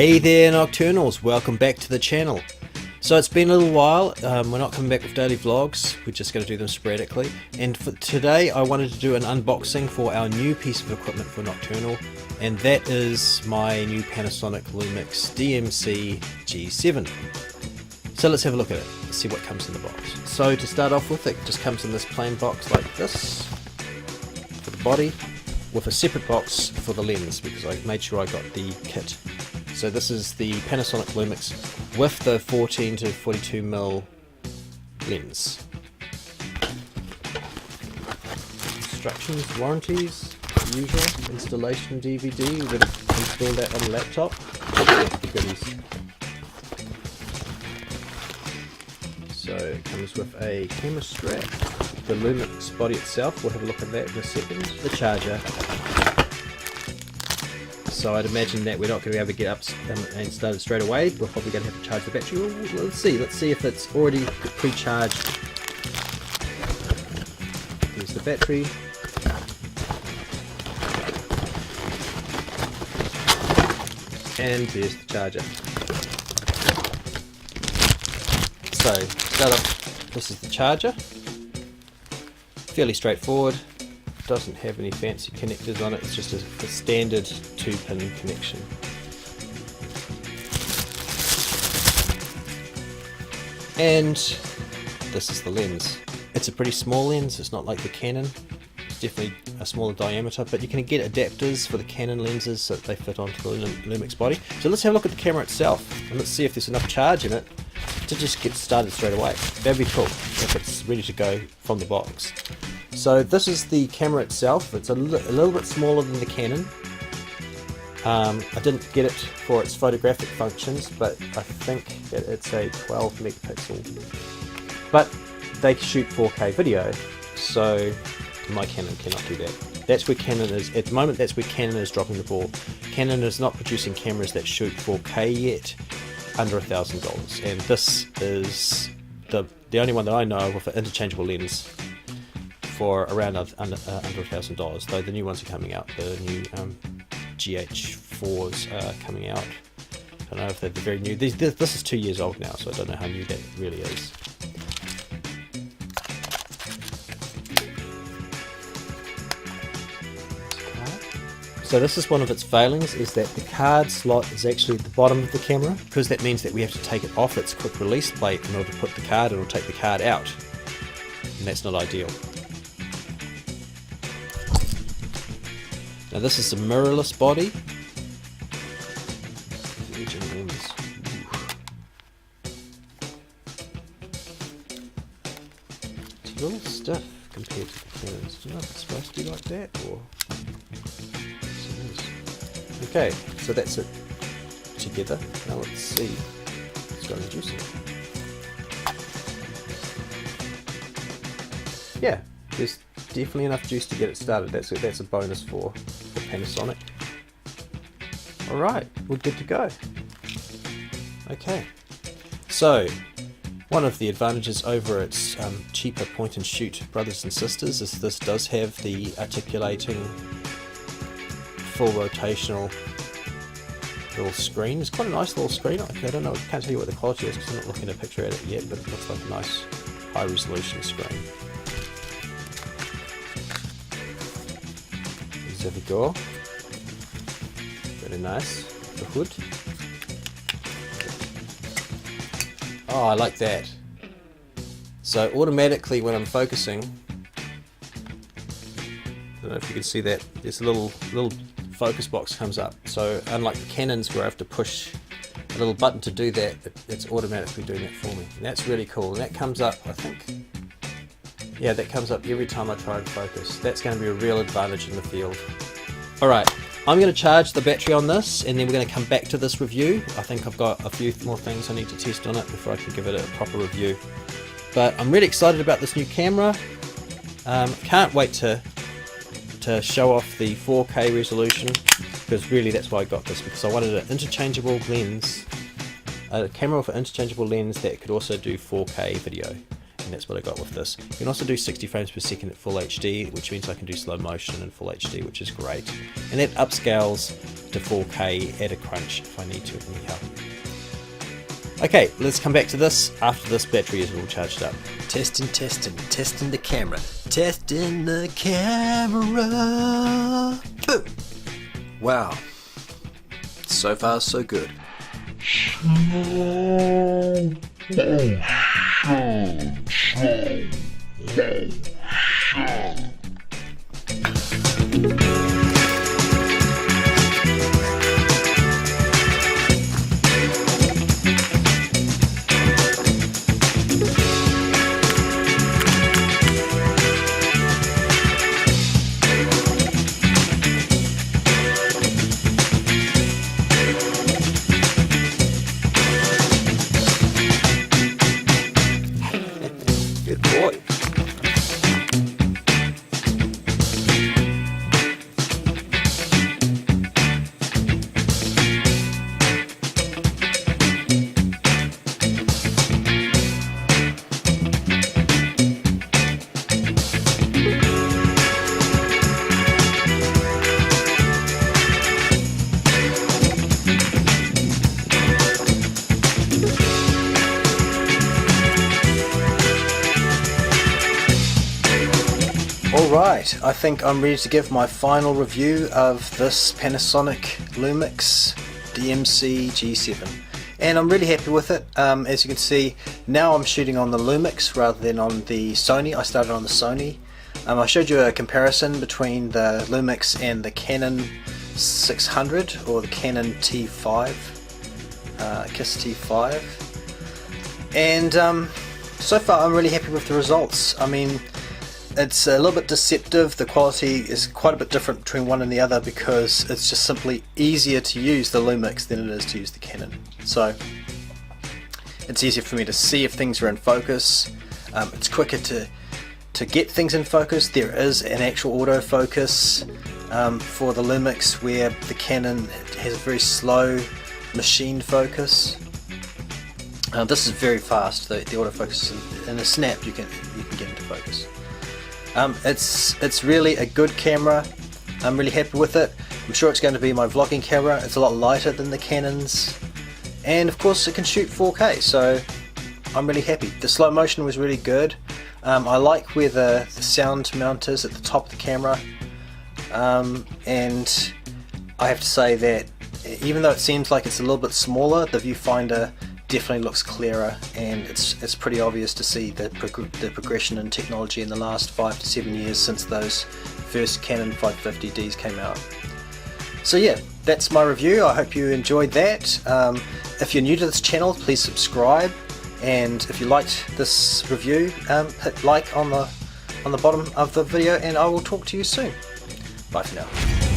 Hey there Nocturnals, welcome back to the channel. So it's been a little while, we're not coming back with daily vlogs, we're just going to do them sporadically. And for today I wanted to do an unboxing for our new piece of equipment for Nocturnal, and that is my new Panasonic LUMIX DMC G7. So let's have a look at it, let's see what comes in the box. So to start off with, it just comes in this plain box like this, for the body, with a separate box for the lens because I made sure I got the kit. So this is the Panasonic LUMIX with the 14 to 42mm lens. Instructions, warranties, usual, installation DVD, we're going to install that on the laptop. The goodies. So it comes with a camera strap, the LUMIX body itself, we'll have a look at that in a second, the charger. So I'd imagine that we're not going to be able to get up and start it straight away. We're probably going to have to charge the battery. Well, let's see if it's already pre-charged. Here's the battery. And here's the charger. So start off, this is the charger. Fairly straightforward. Doesn't have any fancy connectors on it, it's just a standard 2-pin connection. And this is the lens. It's a pretty small lens, it's not like the Canon. It's definitely a smaller diameter, but you can get adapters for the Canon lenses so that they fit onto the LUMIX body. So let's have a look at the camera itself, and let's see if there's enough charge in it to just get started straight away. That'd be cool if it's ready to go from the box. So this is the camera itself. It's a little bit smaller than the Canon. I didn't get it for its photographic functions, but I think that it's a 12 megapixel. But they shoot 4K video, so my Canon cannot do that. That's where Canon is, at the moment that's where Canon is dropping the ball. Canon is not producing cameras that shoot 4K yet, under $1,000. And this is the only one that I know of with an interchangeable lens for around under $1,000, though the new ones are coming out. The new GH4s are coming out. I don't know if they're very new. This is 2 years old now, so I don't know how new that really is. So this is one of its failings, is that the card slot is actually at the bottom of the camera, because that means that we have to take it off its quick release plate in order to put the card in or take the card out, and that's not ideal. Now this is a mirrorless body. It's a little stiff compared to the Canons. Do you know if it's supposed to be like that, or? Okay, so that's it together. Now let's see. Let's go and juice it. Yeah, there's definitely enough juice to get it started. That's a bonus for Panasonic. Alright, we're good to go. Okay, so one of the advantages over its cheaper point and shoot brothers and sisters is this does have the articulating full rotational little screen. It's quite a nice little screen. I don't know, I can't tell you what the quality is because I'm not looking at a picture at it yet, but it looks like a nice high resolution screen. There we go. Very nice. The hood. Oh, I like that. So automatically when I'm focusing, I don't know if you can see that, there's a little focus box comes up. So unlike the Canons where I have to push a little button to do that, it's automatically doing it for me. And that's really cool. And that comes up, I think, yeah, that comes up every time I try and focus. That's going to be a real advantage in the field. Alright, I'm going to charge the battery on this and then we're going to come back to this review. I think I've got a few more things I need to test on it before I can give it a proper review. But I'm really excited about this new camera. Can't wait to show off the 4K resolution, because really that's why I got this, because I wanted an interchangeable lens, a camera with an interchangeable lens that could also do 4K video. and that's what I got with this. You can also do 60 frames per second at full HD, which means I can do slow motion in full HD, which is great. And that upscales to 4K at a crunch if I need to anyhow. Okay, let's come back to this after this battery is all charged up. Testing the camera. Testing the camera. Boom! Wow. So far, so good. Good boy. Alright, I think I'm ready to give my final review of this Panasonic LUMIX DMC G7. And I'm really happy with it. As you can see, now I'm shooting on the LUMIX rather than on the Sony. I started on the Sony. I showed you a comparison between the LUMIX and the Canon 600 or the Canon T5, KISS T5. And so far I'm really happy with the results. I mean, it's a little bit deceptive. The quality is quite a bit different between one and the other because it's just simply easier to use the LUMIX than it is to use the Canon. So it's easier for me to see if things are in focus. It's quicker to get things in focus. There is an actual autofocus for the LUMIX, where the Canon has a very slow machine focus. This is very fast. The autofocus in a snap you can get into focus. It's really a good camera. I'm really happy with it. I'm sure it's going to be my vlogging camera. It's a lot lighter than the Canons, and of course it can shoot 4K, so I'm really happy. The slow motion was really good. I like where the sound mount is at the top of the camera, and I have to say that even though it seems like it's a little bit smaller, the viewfinder definitely looks clearer, and it's pretty obvious to see the progression in technology in the last 5 to 7 years since those first Canon 550Ds came out. So yeah, that's my review. I hope you enjoyed that. If you're new to this channel, please subscribe, and if you liked this review, hit like on the bottom of the video, and I will talk to you soon. Bye for now.